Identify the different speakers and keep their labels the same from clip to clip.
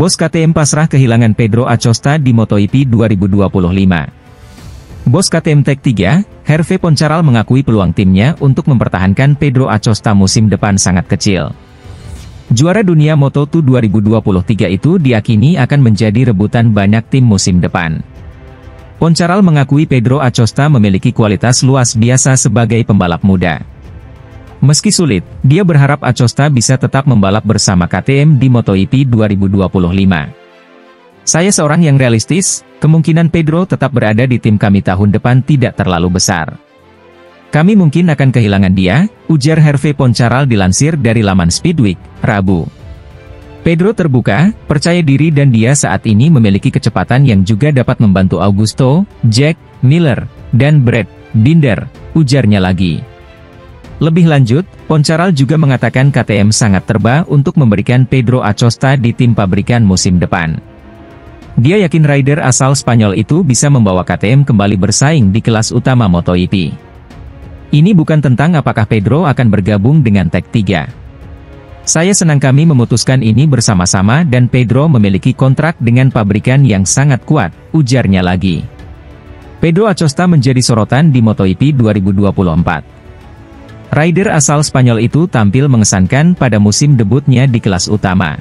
Speaker 1: Bos KTM pasrah kehilangan Pedro Acosta di MotoGP 2025. Bos KTM Tech3, Hervé Poncharal mengakui peluang timnya untuk mempertahankan Pedro Acosta musim depan sangat kecil. Juara dunia Moto2 2023 itu diyakini akan menjadi rebutan banyak tim musim depan. Poncharal mengakui Pedro Acosta memiliki kualitas luar biasa sebagai pembalap muda. Meski sulit, dia berharap Acosta bisa tetap membalap bersama KTM di MotoGP 2025. Saya seorang yang realistis, kemungkinan Pedro tetap berada di tim kami tahun depan tidak terlalu besar. Kami mungkin akan kehilangan dia, ujar Hervé Poncharal dilansir dari laman Speedweek, Rabu. Pedro terbuka, percaya diri dan dia saat ini memiliki kecepatan yang juga dapat membantu Augusto, Jack, Miller, dan Brad Binder, ujarnya lagi. Lebih lanjut, Poncharal juga mengatakan KTM sangat terbuka untuk memberikan Pedro Acosta di tim pabrikan musim depan. Dia yakin rider asal Spanyol itu bisa membawa KTM kembali bersaing di kelas utama MotoGP. Ini bukan tentang apakah Pedro akan bergabung dengan Tech3. Saya senang kami memutuskan ini bersama-sama dan Pedro memiliki kontrak dengan pabrikan yang sangat kuat, ujarnya lagi. Pedro Acosta menjadi sorotan di MotoGP 2024. Rider asal Spanyol itu tampil mengesankan pada musim debutnya di kelas utama.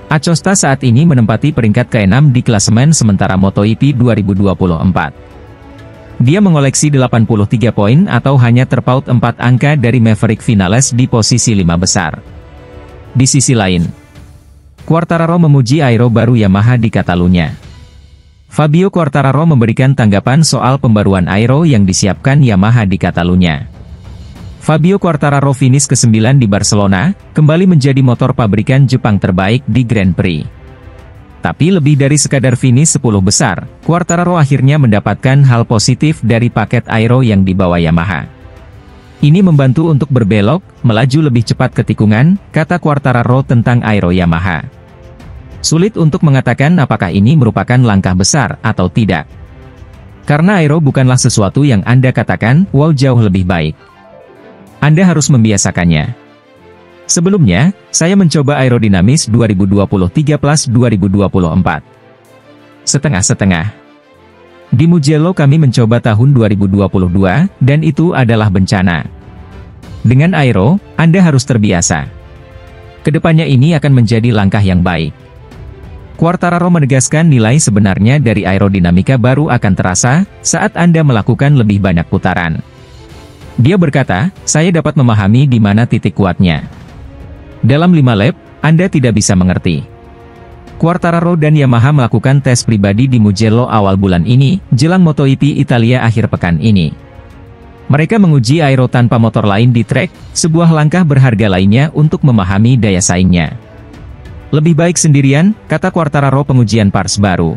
Speaker 1: Acosta saat ini menempati peringkat ke-6 di klasemen sementara MotoGP 2024. Dia mengoleksi 83 poin atau hanya terpaut 4 angka dari Maverick Vinales di posisi 5 besar. Di sisi lain, Quartararo memuji aero baru Yamaha di Catalunya. Fabio Quartararo memberikan tanggapan soal pembaruan aero yang disiapkan Yamaha di Catalunya. Fabio Quartararo finish ke-9 di Barcelona, kembali menjadi motor pabrikan Jepang terbaik di Grand Prix. Tapi lebih dari sekadar finish 10 besar, Quartararo akhirnya mendapatkan hal positif dari paket aero yang dibawa Yamaha. Ini membantu untuk berbelok, melaju lebih cepat ke tikungan, kata Quartararo tentang aero Yamaha. Sulit untuk mengatakan apakah ini merupakan langkah besar atau tidak. Karena aero bukanlah sesuatu yang Anda katakan, wow jauh lebih baik. Anda harus membiasakannya. Sebelumnya, saya mencoba aerodinamis 2023 plus 2024. Setengah-setengah. Di Mugello kami mencoba tahun 2022, dan itu adalah bencana. Dengan aero, Anda harus terbiasa. Kedepannya ini akan menjadi langkah yang baik. Quartararo menegaskan nilai sebenarnya dari aerodinamika baru akan terasa, saat Anda melakukan lebih banyak putaran. Dia berkata, saya dapat memahami di mana titik kuatnya. Dalam 5 lap, Anda tidak bisa mengerti. Quartararo dan Yamaha melakukan tes pribadi di Mugello awal bulan ini, jelang MotoGP Italia akhir pekan ini. Mereka menguji aero tanpa motor lain di trek, sebuah langkah berharga lainnya untuk memahami daya saingnya. Lebih baik sendirian, kata Quartararo pengujian parts baru.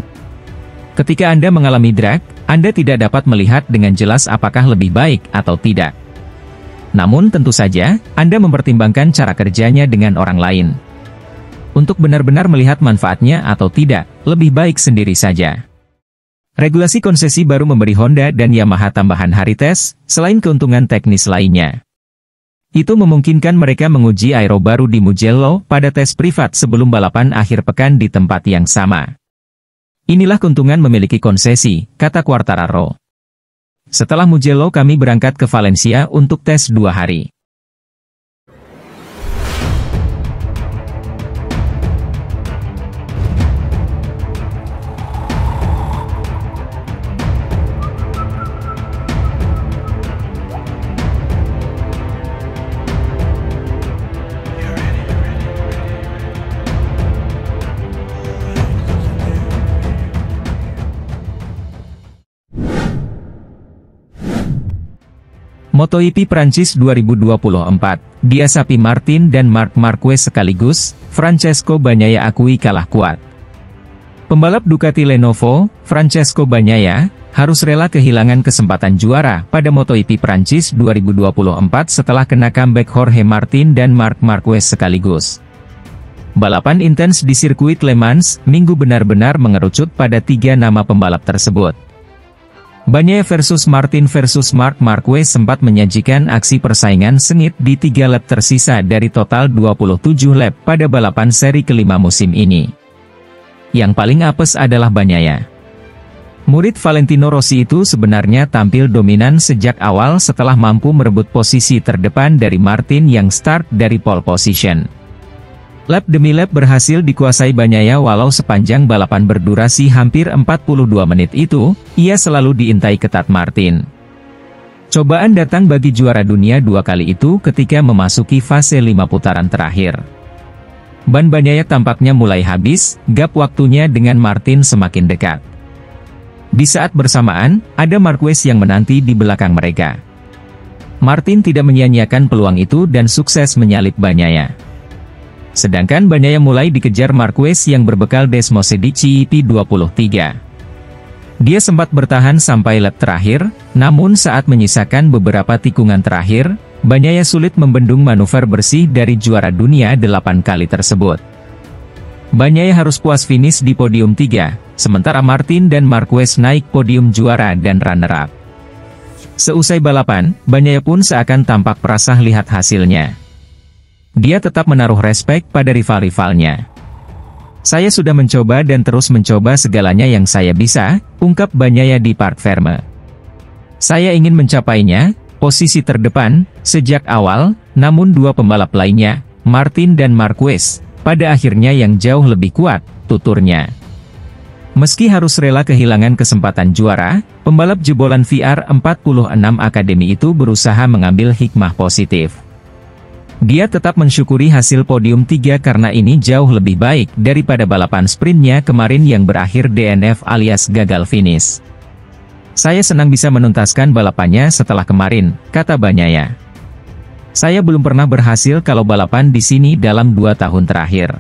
Speaker 1: Ketika Anda mengalami drag, Anda tidak dapat melihat dengan jelas apakah lebih baik atau tidak. Namun tentu saja, Anda mempertimbangkan cara kerjanya dengan orang lain. Untuk benar-benar melihat manfaatnya atau tidak, lebih baik sendiri saja. Regulasi konsesi baru memberi Honda dan Yamaha tambahan hari tes, selain keuntungan teknis lainnya. Itu memungkinkan mereka menguji aero baru di Mugello pada tes privat sebelum balapan akhir pekan di tempat yang sama. Inilah keuntungan memiliki konsesi, kata Quartararo. Setelah Mugello kami berangkat ke Valencia untuk tes 2 hari. MotoGP Prancis 2024, Giuseppe Martin dan Marc Marquez sekaligus, Francesco Bagnaia akui kalah kuat. Pembalap Ducati Lenovo, Francesco Bagnaia, harus rela kehilangan kesempatan juara pada MotoGP Prancis 2024 setelah kena comeback Jorge Martin dan Marc Marquez sekaligus. Balapan intens di sirkuit Le Mans, Minggu benar-benar mengerucut pada 3 nama pembalap tersebut. Bagnaia versus Martin versus Marc Marquez sempat menyajikan aksi persaingan sengit di 3 lap tersisa dari total 27 lap pada balapan seri kelima musim ini. Yang paling apes adalah Bagnaia. Murid Valentino Rossi itu sebenarnya tampil dominan sejak awal setelah mampu merebut posisi terdepan dari Martin yang start dari pole position. Lap demi lap berhasil dikuasai Bagnaia walau sepanjang balapan berdurasi hampir 42 menit itu, ia selalu diintai ketat Martin. Cobaan datang bagi juara dunia 2 kali itu ketika memasuki fase 5 putaran terakhir. Ban Bagnaia tampaknya mulai habis, gap waktunya dengan Martin semakin dekat. Di saat bersamaan, ada Marquez yang menanti di belakang mereka. Martin tidak menyia-nyiakan peluang itu dan sukses menyalip Bagnaia. Sedangkan Bagnaia mulai dikejar Marquez yang berbekal Desmosedici P23. Dia sempat bertahan sampai lap terakhir, namun saat menyisakan beberapa tikungan terakhir, Bagnaia sulit membendung manuver bersih dari juara dunia 8 kali tersebut. Bagnaia harus puas finish di podium 3, sementara Martin dan Marquez naik podium juara dan runner-up. Seusai balapan, Bagnaia pun seakan tampak perasaan lihat hasilnya. Dia tetap menaruh respek pada rival-rivalnya. Saya sudah mencoba dan terus mencoba segalanya yang saya bisa, ungkap Bagnaia di Parc Ferme. Saya ingin mencapainya, posisi terdepan, sejak awal, namun 2 pembalap lainnya, Martin dan Marquez, pada akhirnya yang jauh lebih kuat, tuturnya. Meski harus rela kehilangan kesempatan juara, pembalap jebolan VR46 Academy itu berusaha mengambil hikmah positif. Dia tetap mensyukuri hasil podium 3 karena ini jauh lebih baik daripada balapan sprintnya kemarin yang berakhir DNF alias gagal finish. Saya senang bisa menuntaskan balapannya setelah kemarin, kata Bagnaia. Saya belum pernah berhasil kalau balapan di sini dalam 2 tahun terakhir.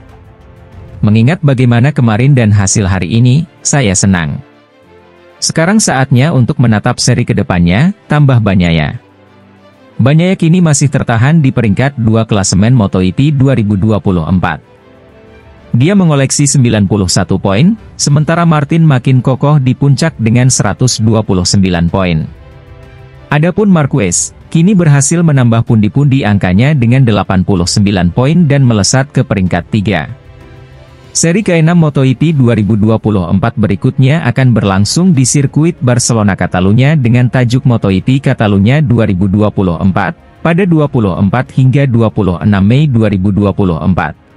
Speaker 1: Mengingat bagaimana kemarin dan hasil hari ini, saya senang. Sekarang saatnya untuk menatap seri kedepannya, tambah Bagnaia. Bagnaia kini masih tertahan di peringkat 2 klasemen MotoGP 2024. Dia mengoleksi 91 poin, sementara Martin makin kokoh di puncak dengan 129 poin. Adapun Marquez, kini berhasil menambah pundi-pundi angkanya dengan 89 poin dan melesat ke peringkat 3. Seri ke-6 MotoGP 2024 berikutnya akan berlangsung di sirkuit Barcelona Catalunya dengan tajuk MotoGP Catalunya 2024, pada 24 hingga 26 Mei 2024.